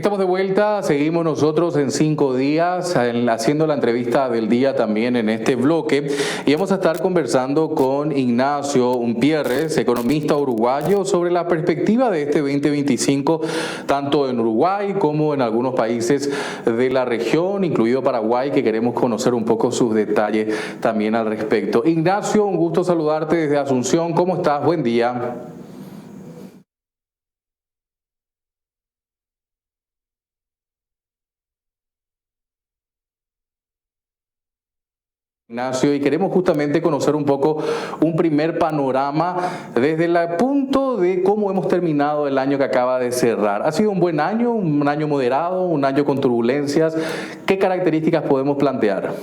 Estamos de vuelta, seguimos nosotros en 5 días haciendo la entrevista del día también en este bloque y vamos a estar conversando con Ignacio Umpierres, economista uruguayo, sobre la perspectiva de este 2025 tanto en Uruguay como en algunos países de la región, incluido Paraguay, que queremos conocer un poco sus detalles también al respecto. Ignacio, un gusto saludarte desde Asunción, ¿cómo estás? Buen día. Ignacio, y queremos justamente conocer un poco un primer panorama desde el punto de cómo hemos terminado el año que acaba de cerrar. ¿Ha sido un buen año, un año moderado, un año con turbulencias? ¿Qué características podemos plantear?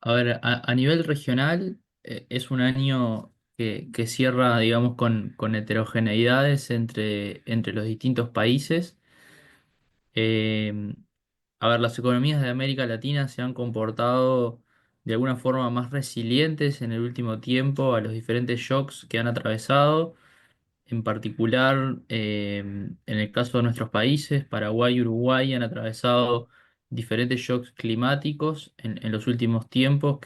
A ver, a nivel regional es un año que cierra, digamos, con heterogeneidades entre los distintos países. Eh, a ver, las economías de América Latina se han comportado de alguna forma más resilientes en el último tiempo a los diferentes shocks que han atravesado. En particular, en el caso de nuestros países, Paraguay y Uruguay han atravesado diferentes shocks climáticos en los últimos tiempos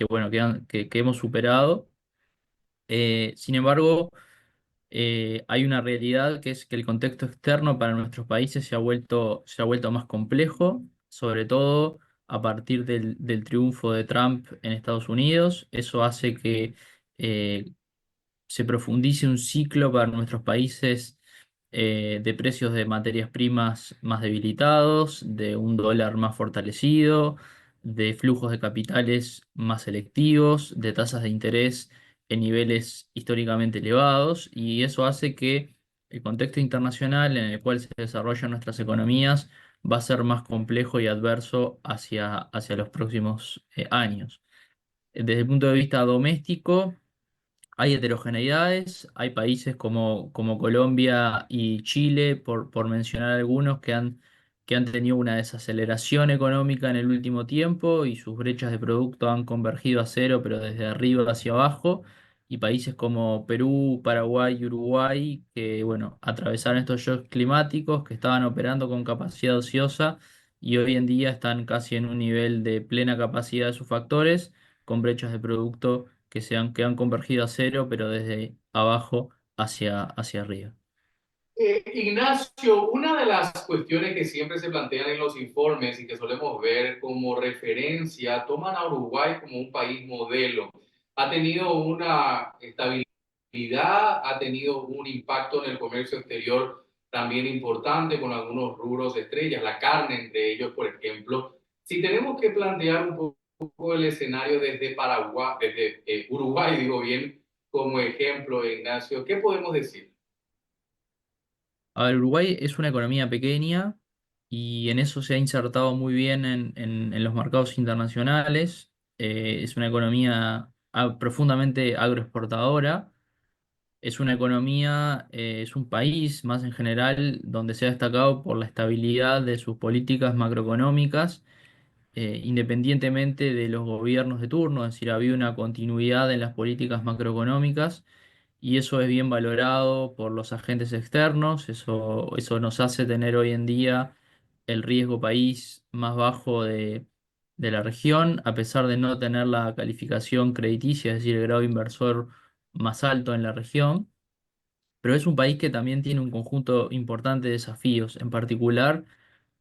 bueno, que hemos superado. Sin embargo, hay una realidad que es que el contexto externo para nuestros países se ha vuelto más complejo, sobre todo a partir del triunfo de Trump en Estados Unidos. Eso hace que eh, se profundice un ciclo para nuestros países de precios de materias primas más debilitados, de un dólar más fortalecido, de flujos de capitales más selectivos, de tasas de interés en niveles históricamente elevados, y eso hace que el contexto internacional en el cual se desarrollan nuestras economías va a ser más complejo y adverso hacia los próximos años. Desde el punto de vista doméstico, hay heterogeneidades, hay países como Colombia y Chile, por mencionar algunos, que han tenido una desaceleración económica en el último tiempo y sus brechas de producto han convergido a cero, pero desde arriba hacia abajo. Y países como Perú, Paraguay y Uruguay, que bueno, atravesaron estos shocks climáticos, que estaban operando con capacidad ociosa y hoy en día están casi en un nivel de plena capacidad de sus factores, con brechas de producto que han convergido a cero, pero desde abajo hacia arriba. Ignacio, una de las cuestiones que siempre se plantean en los informes y que solemos ver como referencia, toman a Uruguay como un país modelo. Ha tenido una estabilidad, ha tenico un impacto en el comercio exterior también importante con algunos rubros estrellas, la carne entre ellos, por ejemplo. Si tenemos que plantear un poco el escenario desde Paraguay, desde Uruguay, digo bien, como ejemplo, Ignacio, ¿qué podemos decir? A ver, Uruguay es una economía pequeña y en eso se ha insertado muy bien en los mercados internacionales. Es una economía profundamente agroexportadora. Es una economía, es un país más en general donde se ha destacado por la estabilidad de sus políticas macroeconómicas, independientemente de los gobiernos de turno, es decir, ha habido una continuidad en las políticas macroeconómicas y eso es bien valorado por los agentes externos. Eso nos hace tener hoy en día el riesgo país más bajo de la región, a pesar de no tener la calificación crediticia, es decir, el grado inversor más alto en la región. Pero es un país que también tiene un conjunto importante de desafíos. En particular,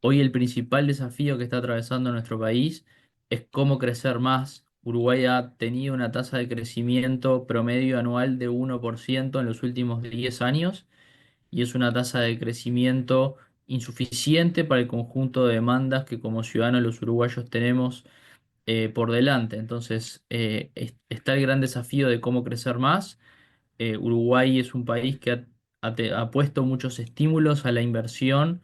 hoy el principal desafío que está atravesando nuestro país es cómo crecer más. Uruguay ha tenido una tasa de crecimiento promedio anual de 1% en los últimos 10 años y es una tasa de crecimiento insuficiente para el conjunto de demandas que como ciudadanos los uruguayos tenemos por delante. Entonces, está el gran desafío de cómo crecer más. Uruguay es un país que ha puesto muchos estímulos a la inversión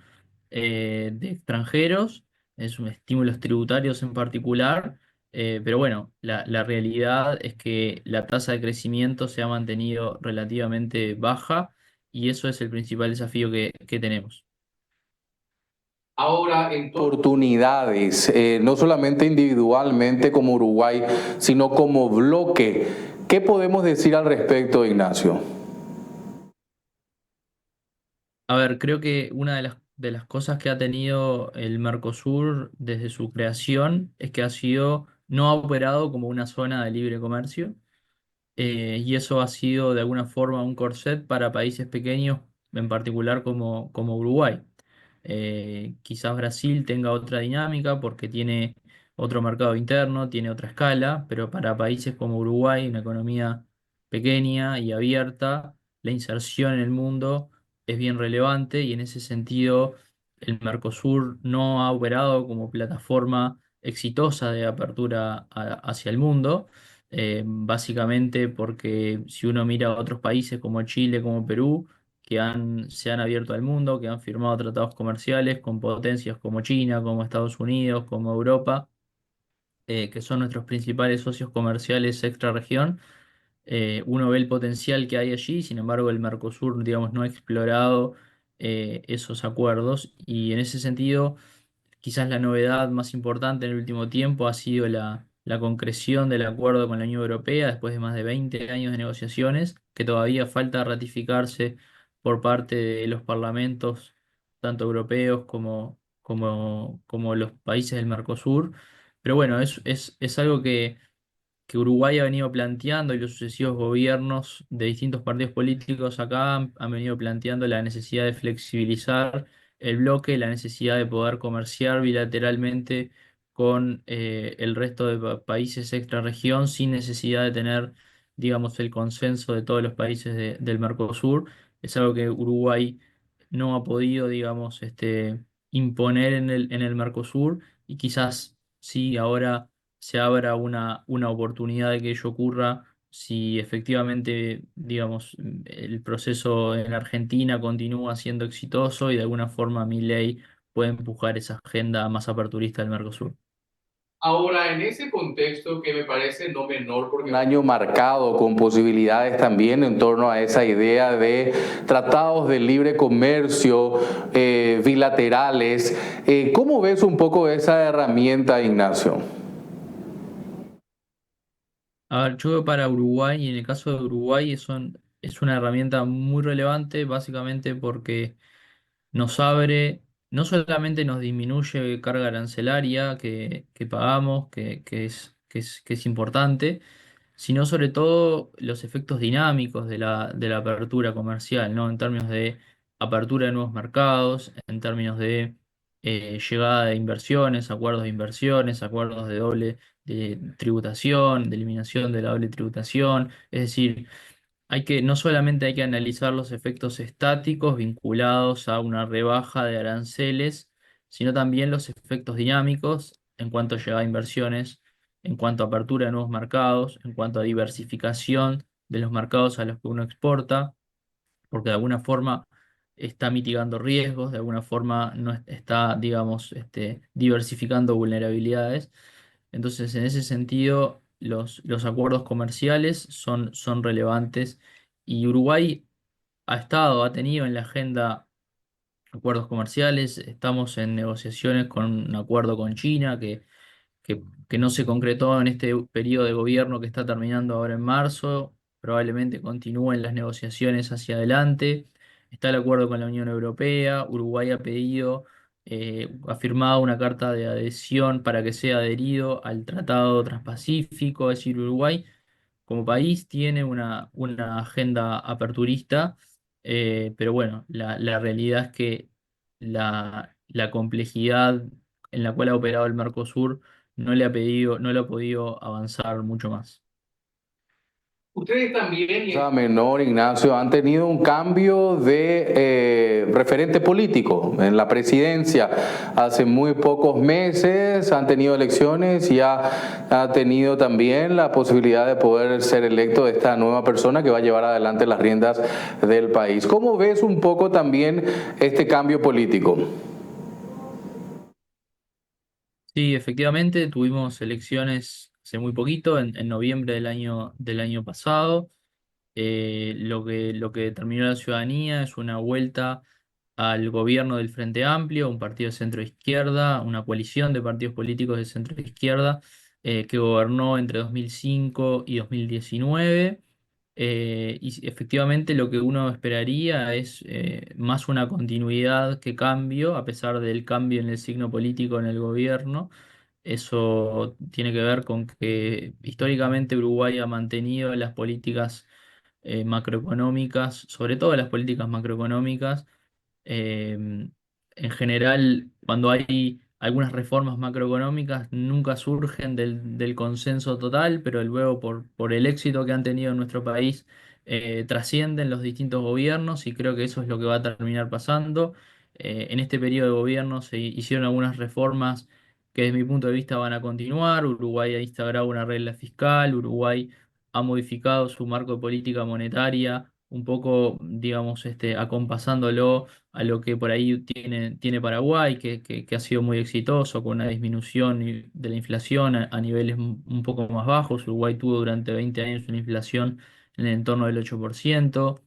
de extranjeros, estímulos tributarios en particular, pero bueno, la realidad es que la tasa de crecimiento se ha mantenido relativamente baja y eso es el principal desafío que tenemos. Ahora, en oportunidades, no solamente individualmente como Uruguay, sino como bloque. ¿Qué podemos decir al respecto, Ignacio? A ver, creo que una de las cosas que ha tenido el Mercosur desde su creación es que no ha operado como una zona de libre comercio, y eso ha sido de alguna forma un corset para países pequeños, en particular como Uruguay. Quizás Brasil tenga otra dinámica porque tiene otro mercado interno, tiene otra escala, pero para países como Uruguay, una economía pequeña y abierta, la inserción en el mundo es bien relevante y en ese sentido el Mercosur no ha operado como plataforma exitosa de apertura hacia el mundo, básicamente porque si uno mira a otros países como Chile, como Perú, se han abierto al mundo, que han firmado tratados comerciales con potencias como China, como Estados Unidos, como Europa, que son nuestros principales socios comerciales extra región. Uno ve el potencial que hay allí, sin embargo el Mercosur, digamos, no ha explorado esos acuerdos y en ese sentido quizás la novedad más importante en el último tiempo ha sido la concreción del acuerdo con la Unión Europea después de más de 20 años de negociaciones, que todavía falta ratificarse por parte de los parlamentos, tanto europeos como los países del Mercosur. Pero bueno, es algo que Uruguay ha venido planteando y los sucesivos gobiernos de distintos partidos políticos acá han venido planteando la necesidad de flexibilizar el bloque, la necesidad de poder comerciar bilateralmente con el resto de países extra región sin necesidad de tener, digamos, el consenso de todos los países del Mercosur. Es algo que Uruguay no ha podido, digamos, imponer en el Mercosur y quizás sí ahora se abra una oportunidad de que ello ocurra si efectivamente, digamos, el proceso en Argentina continúa siendo exitoso y de alguna forma Milei puede empujar esa agenda más aperturista del Mercosur. Ahora, en ese contexto que me parece no menor, porque un año marcado con posibilidades también en torno a esa idea de tratados de libre comercio bilaterales. ¿Cómo ves un poco esa herramienta, Ignacio? A ver, yo veo para Uruguay y en el caso de Uruguay es una herramienta muy relevante básicamente porque nos abre, no solamente nos disminuye carga arancelaria que pagamos, que es importante, sino sobre todo los efectos dinámicos de la apertura comercial, ¿no? En términos de apertura de nuevos mercados, en términos de llegada de inversiones, acuerdos de doble de tributación, de eliminación de la doble tributación, es decir, no solamente hay que analizar los efectos estáticos vinculados a una rebaja de aranceles, sino también los efectos dinámicos en cuanto a llegada a inversiones, en cuanto a apertura de nuevos mercados, en cuanto a diversificación de los mercados a los que uno exporta, porque de alguna forma está mitigando riesgos, de alguna forma no está, digamos, diversificando vulnerabilidades. Entonces, en ese sentido, los acuerdos comerciales son relevantes y Uruguay ha tenido en la agenda acuerdos comerciales. Estamos en negociaciones con un acuerdo con China que no se concretó en este periodo de gobierno que está terminando ahora en marzo. Probablemente continúen las negociaciones hacia adelante. Está el acuerdo con la Unión Europea. Uruguay ha firmado una carta de adhesión para que sea adherido al Tratado Transpacífico. Es decir, Uruguay como país tiene una agenda aperturista, pero bueno, la realidad es que la complejidad en la cual ha operado el Mercosur no le ha podido avanzar mucho más. ustedes también, menor, Ignacio, han tenido un cambio de referente político en la presidencia. Hace muy pocos meses han tenido elecciones y ha tenido también la posibilidad de poder ser electo esta nueva persona que va a llevar adelante las riendas del país. ¿Cómo ves un poco también este cambio político? Sí, efectivamente, tuvimos elecciones hace muy poquito, en noviembre del año pasado. Lo que determinó la ciudadanía es una vuelta al gobierno del Frente Amplio, un partido de centro izquierda, una coalición de partidos políticos de centro izquierda que gobernó entre 2005 y 2019. Efectivamente lo que uno esperaría es más una continuidad que cambio, a pesar del cambio en el signo político en el gobierno. Eso tiene que ver con que históricamente Uruguay ha mantenido las políticas macroeconómicas, sobre todo las políticas macroeconómicas, en general, cuando hay algunas reformas macroeconómicas, nunca surgen del consenso total, pero luego por el éxito que han tenido en nuestro país, trascienden los distintos gobiernos y creo que eso es lo que va a terminar pasando. En este periodo de gobierno se hicieron algunas reformas que desde mi punto de vista van a continuar. Uruguay ha instaurado una regla fiscal, Uruguay ha modificado su marco de política monetaria, un poco, digamos, acompasándolo a lo que por ahí tiene Paraguay, que ha sido muy exitoso, con una disminución de la inflación a niveles un poco más bajos. Uruguay tuvo durante 20 años una inflación en el entorno del 8%.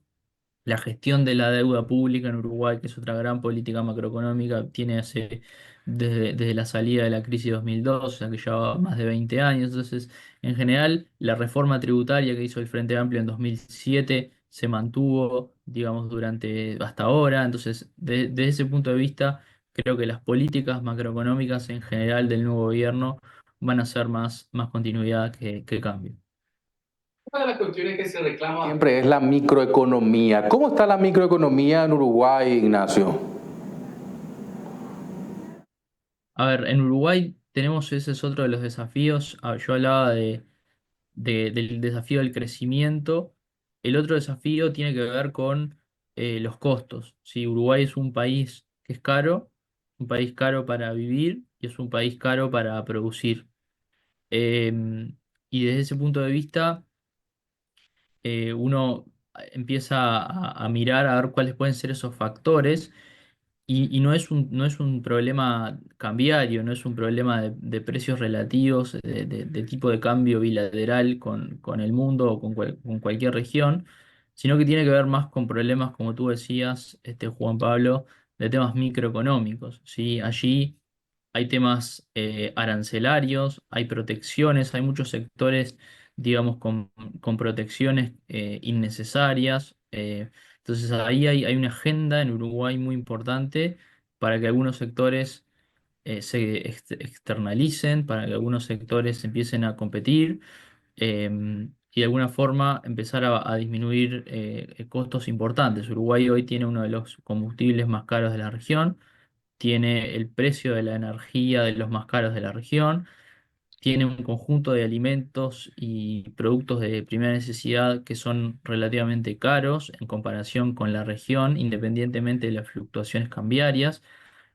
La gestión de la deuda pública en Uruguay, que es otra gran política macroeconómica, desde la salida de la crisis de 2002, o sea que lleva más de 20 años. Entonces, en general, la reforma tributaria que hizo el Frente Amplio en 2007 se mantuvo, digamos, durante hasta ahora. Entonces, desde ese punto de vista, creo que las políticas macroeconómicas en general del nuevo gobierno van a ser más continuidad que cambio. Una de las cuestiones que se reclama Siempre es la microeconomía. ¿Cómo está la microeconomía en Uruguay, Ignacio? A ver, en Uruguay tenemos, ese es otro de los desafíos. Yo hablaba del desafío del crecimiento. El otro desafío tiene que ver con los costos. ¿Sí? Uruguay es un país que es caro, un país caro para vivir y es un país caro para producir. Y desde ese punto de vista, uno empieza a mirar a ver cuáles pueden ser esos factores. Y no es un problema cambiario, no es un problema de precios relativos, de tipo de cambio bilateral con el mundo o con cualquier región, sino que tiene que ver más con problemas, como tú decías, Juan Pablo, de temas microeconómicos, ¿sí? Allí hay temas arancelarios, hay protecciones, hay muchos sectores, digamos, con protecciones innecesarias. Entonces ahí hay una agenda en Uruguay muy importante para que algunos sectores se externalicen, para que algunos sectores empiecen a competir, y de alguna forma empezar a disminuir costos importantes. Uruguay hoy tiene uno de los combustibles más caros de la región, tiene el precio de la energía de los más caros de la región, tiene un conjunto de alimentos y productos de primera necesidad que son relativamente caros en comparación con la región, independientemente de las fluctuaciones cambiarias.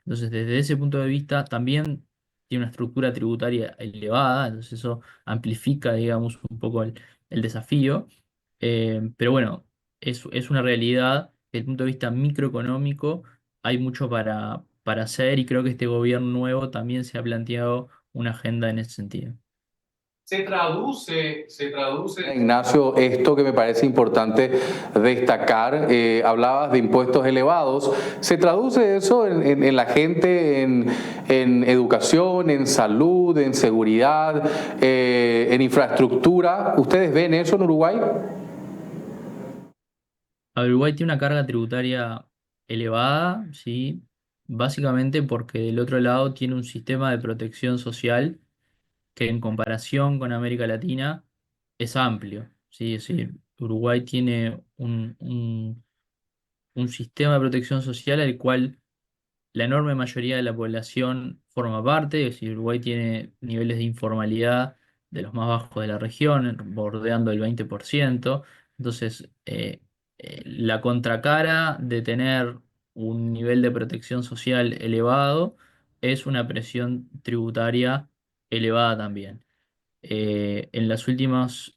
Entonces, desde ese punto de vista, también tiene una estructura tributaria elevada, entonces eso amplifica, digamos, un poco el desafío. Pero bueno, es una realidad. Desde el punto de vista microeconómico, hay mucho para hacer y creo que este gobierno nuevo también se ha planteado una agenda en ese sentido. se traduce. Ignacio, esto que me parece importante destacar, hablabas de impuestos elevados. ¿Se traduce eso en la gente, en educación, en salud, en seguridad, en infraestructura? ¿Ustedes ven eso en Uruguay? A ver, Uruguay tiene una carga tributaria elevada, sí, básicamente porque del otro lado tiene un sistema de protección social que en comparación con América Latina es amplio, sí, es decir, Uruguay tiene un sistema de protección social al cual la enorme mayoría de la población forma parte, es decir, Uruguay tiene niveles de informalidad de los más bajos de la región, bordeando el 20%. Entonces, la contracara de tener un nivel de protección social elevado es una presión tributaria elevada también. En los últimos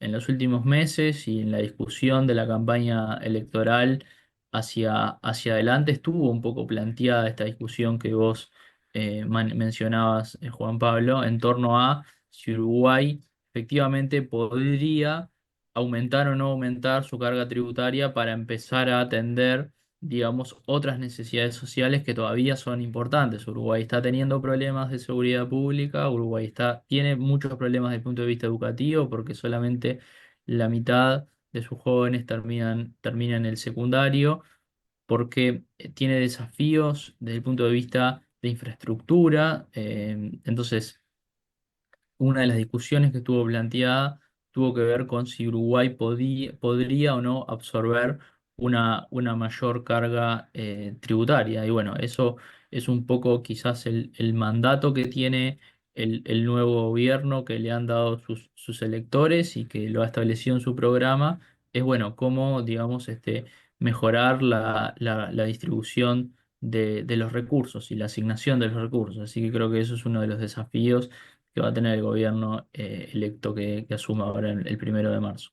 meses y en la discusión de la campaña electoral hacia adelante estuvo un poco planteada esta discusión que vos mencionabas, Juan Pablo, en torno a si Uruguay efectivamente podría aumentar o no aumentar su carga tributaria para empezar a atender, digamos, otras necesidades sociales que todavía son importantes. Uruguay está teniendo problemas de seguridad pública, tiene muchos problemas desde el punto de vista educativo, porque solamente la mitad de sus jóvenes terminan el secundario porque tiene desafíos desde el punto de vista de infraestructura. Entonces, una de las discusiones que estuvo planteada tuvo que ver con si Uruguay podría o no absorber una mayor carga tributaria. Y bueno, eso es un poco quizás el mandato que tiene el nuevo gobierno que le han dado sus electores y que lo ha establecido en su programa. Es bueno, cómo, digamos, mejorar la distribución de los recursos y la asignación de los recursos. Así que creo que eso es uno de los desafíos que va a tener el gobierno electo que asuma ahora el 1 de marzo.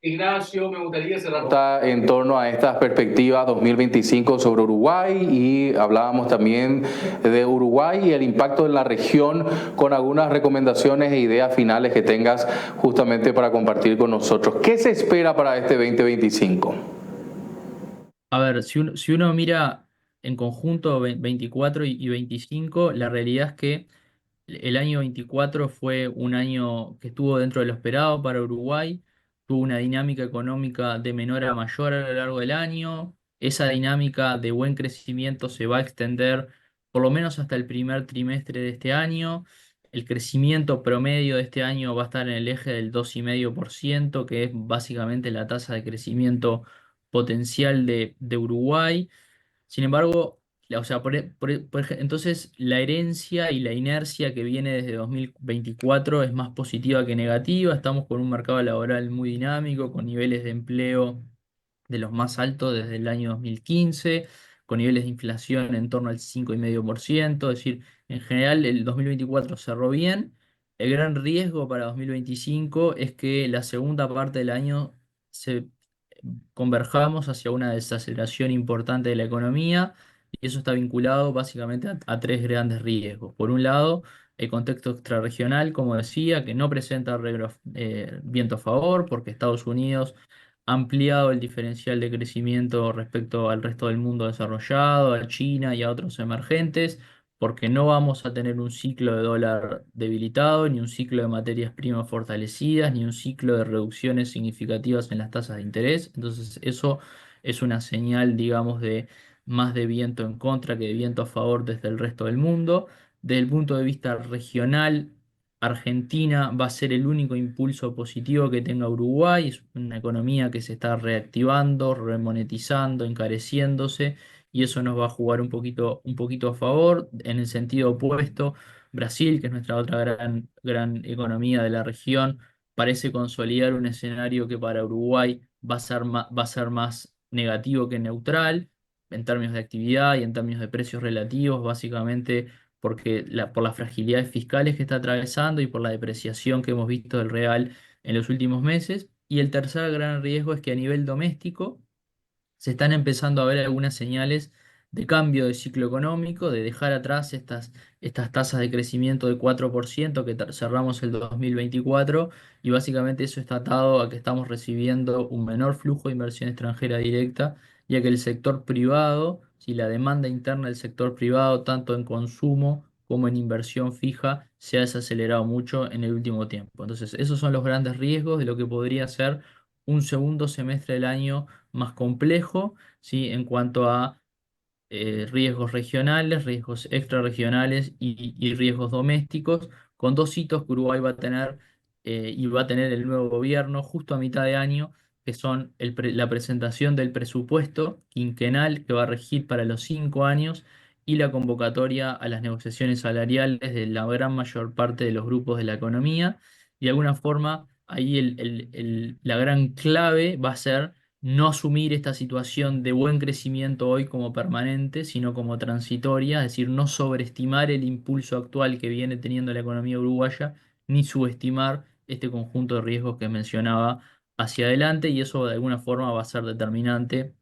Ignacio, me gustaría cerrar Está en torno a estas perspectivas 2025 sobre Uruguay y hablábamos también de Uruguay y el impacto en la región con algunas recomendaciones e ideas finales que tengas justamente para compartir con nosotros. ¿Qué se espera para este 2025? A ver, si uno mira en conjunto 24 y 25, la realidad es que el año 24 fue un año que estuvo dentro de lo esperado para Uruguay, tuvo una dinámica económica de menor a mayor a lo largo del año. Esa dinámica de buen crecimiento se va a extender por lo menos hasta el primer trimestre de este año. El crecimiento promedio de este año va a estar en el eje del 2,5%, que es básicamente la tasa de crecimiento potencial de Uruguay. Sin embargo, o sea, entonces la herencia y la inercia que viene desde 2024 es más positiva que negativa. Estamos con un mercado laboral muy dinámico, con niveles de empleo de los más altos desde el año 2015, con niveles de inflación en torno al 5,5%. Es decir, en general el 2024 cerró bien. El gran riesgo para 2025 es que la segunda parte del año se converjamos hacia una desaceleración importante de la economía, y eso está vinculado básicamente a tres grandes riesgos. Por un lado, el contexto extrarregional, como decía, que no presenta viento a favor, porque Estados Unidos ha ampliado el diferencial de crecimiento respecto al resto del mundo desarrollado, a China y a otros emergentes, porque no vamos a tener un ciclo de dólar debilitado, ni un ciclo de materias primas fortalecidas, ni un ciclo de reducciones significativas en las tasas de interés. Entonces, eso es una señal, digamos, de más de viento en contra que de viento a favor desde el resto del mundo. Desde el punto de vista regional, Argentina va a ser el único impulso positivo que tenga Uruguay. Es una economía que se está reactivando, remonetizando, encareciéndose, y eso nos va a jugar un poquito a favor. En el sentido opuesto, Brasil, que es nuestra otra gran economía de la región, parece consolidar un escenario que para Uruguay va a ser más negativo que neutral en términos de actividad y en términos de precios relativos, básicamente porque por las fragilidades fiscales que está atravesando y por la depreciación que hemos visto del real en los últimos meses. Y el tercer gran riesgo es que a nivel doméstico se están empezando a ver algunas señales de cambio de ciclo económico, de dejar atrás estas tasas de crecimiento de 4% que cerramos el 2024, y básicamente eso está atado a que estamos recibiendo un menor flujo de inversión extranjera directa, ya que el sector privado, si la demanda interna del sector privado, tanto en consumo como en inversión fija, se ha desacelerado mucho en el último tiempo. Entonces, esos son los grandes riesgos de lo que podría ser un segundo semestre del año más complejo, ¿sí? En cuanto a riesgos regionales, riesgos extrarregionales y riesgos domésticos, con dos hitos que Uruguay va a tener y va a tener el nuevo gobierno justo a mitad de año, que son la presentación del presupuesto quinquenal que va a regir para los 5 años y la convocatoria a las negociaciones salariales de la gran mayor parte de los grupos de la economía. Y de alguna forma, ahí la gran clave va a ser no asumir esta situación de buen crecimiento hoy como permanente, sino como transitoria, es decir, no sobreestimar el impulso actual que viene teniendo la economía uruguaya, ni subestimar este conjunto de riesgos que mencionaba hacia adelante, y eso de alguna forma va a ser determinante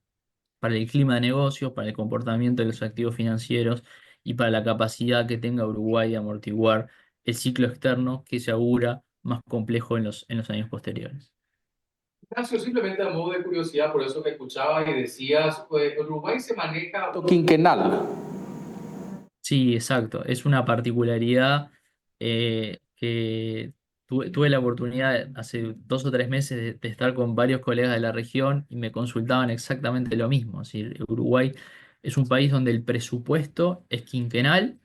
para el clima de negocios, para el comportamiento de los activos financieros y para la capacidad que tenga Uruguay de amortiguar el ciclo externo que se augura más complejo en los años posteriores. Ignacio, simplemente a modo de curiosidad, por eso te escuchaba y decías, Uruguay se maneja Quinquenal. Sí, exacto. Es una particularidad que tuve la oportunidad hace 2 o 3 meses de estar con varios colegas de la región y me consultaban exactamente lo mismo. Es decir, Uruguay es un país donde el presupuesto es quinquenal,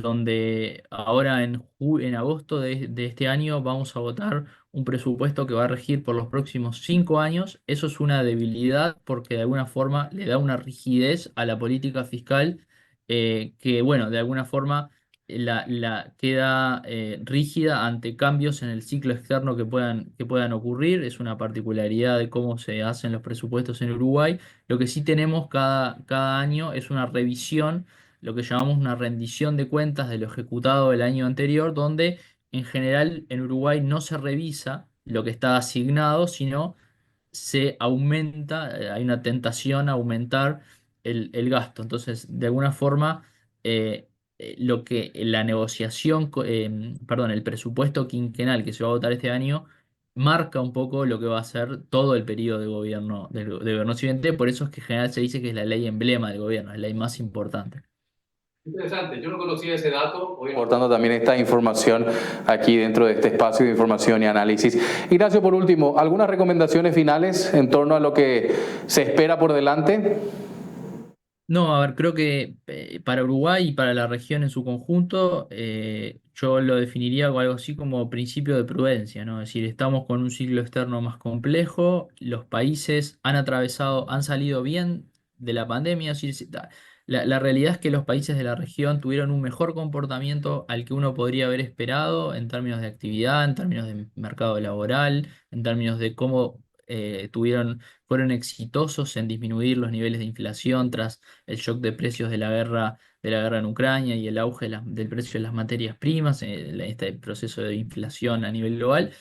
donde ahora en agosto de este año vamos a votar un presupuesto que va a regir por los próximos 5 años. Eso es una debilidad porque de alguna forma le da una rigidez a la política fiscal, que, bueno, de alguna forma la queda rígida ante cambios en el ciclo externo que puedan ocurrir. Es una particularidad de cómo se hacen los presupuestos en Uruguay. Lo que sí tenemos cada año es una revisión, lo que llamamos una rendición de cuentas de lo ejecutado del año anterior, donde en general en Uruguay no se revisa lo que está asignado, sino se aumenta, hay una tentación a aumentar el gasto. Entonces, de alguna forma, lo que la negociación, perdón, el presupuesto quinquenal que se va a votar este año marca un poco lo que va a ser todo el periodo de gobierno del gobierno siguiente. Por eso es que en general se dice que es la ley emblema del gobierno, la ley más importante. Interesante, yo no conocía ese dato. Hoy Aportando también esta información aquí dentro de este espacio de información y análisis. Ignacio, por último, ¿algunas recomendaciones finales en torno a lo que se espera por delante? No, a ver, creo que para Uruguay y para la región en su conjunto, yo lo definiría como algo así como principio de prudencia, ¿no? Es decir, estamos con un ciclo externo más complejo, los países han salido bien de la pandemia. Es decir, la realidad es que los países de la región tuvieron un mejor comportamiento al que uno podría haber esperado en términos de actividad, en términos de mercado laboral, en términos de cómo fueron exitosos en disminuir los niveles de inflación tras el shock de precios de la guerra en Ucrania y el auge del precio de las materias primas, este proceso de inflación a nivel global.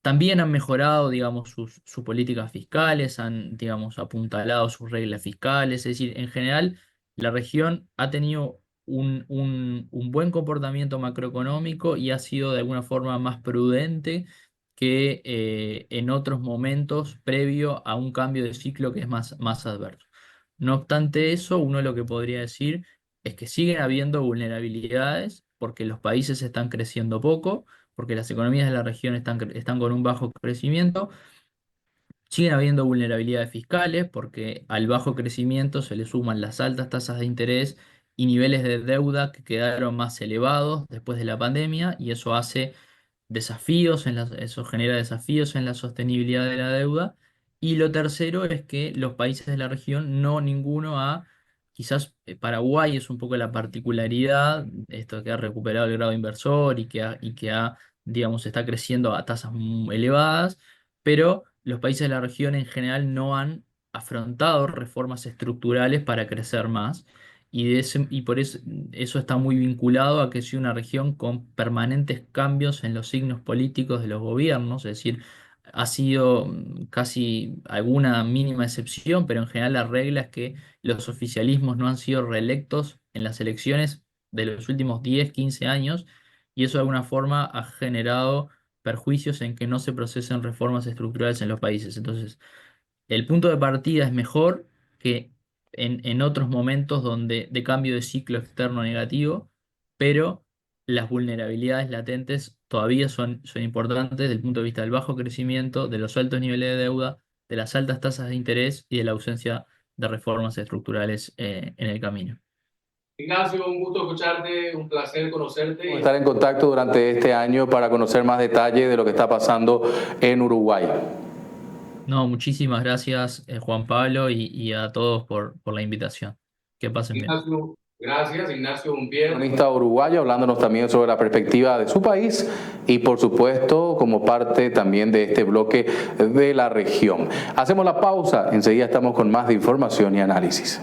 También han mejorado, digamos, sus políticas fiscales, han, digamos, apuntalado sus reglas fiscales. Es decir, en general, la región ha tenido un buen comportamiento macroeconómico y ha sido de alguna forma más prudente que en otros momentos previo a un cambio de ciclo que es más adverso. No obstante eso, uno lo que podría decir es que siguen habiendo vulnerabilidades porque los países están creciendo poco, porque las economías de la región están con un bajo crecimiento. Siguen habiendo vulnerabilidades fiscales porque al bajo crecimiento se le suman las altas tasas de interés y niveles de deuda que quedaron más elevados después de la pandemia, y eso genera desafíos en la sostenibilidad de la deuda. Y lo tercero es que los países de la región, no ninguno quizás Paraguay es un poco la particularidad, esto que ha recuperado el grado inversor y que digamos, está creciendo a tasas muy elevadas, pero los países de la región en general no han afrontado reformas estructurales para crecer más. Y por eso está muy vinculado a que sea una región con permanentes cambios en los signos políticos de los gobiernos. Es decir, ha sido casi alguna mínima excepción, pero en general la regla es que los oficialismos no han sido reelectos en las elecciones de los últimos 10, 15 años, y eso de alguna forma ha generado perjuicios en que no se procesen reformas estructurales en los países. Entonces, el punto de partida es mejor que en otros momentos de cambio de ciclo externo negativo, pero las vulnerabilidades latentes todavía son importantes desde el punto de vista del bajo crecimiento, de los altos niveles de deuda, de las altas tasas de interés y de la ausencia de reformas estructurales en el camino. Ignacio, un gusto escucharte, un placer conocerte. Vamos a estar en contacto durante este año para conocer más detalles de lo que está pasando en Uruguay. No, muchísimas gracias, Juan Pablo, y a todos por la invitación. Que pasen bien. Ignacio, gracias. Ignacio Umpier, Economista uruguayo, hablándonos también sobre la perspectiva de su país y, por supuesto, como parte también de este bloque de la región. Hacemos la pausa, enseguida estamos con más de información y análisis.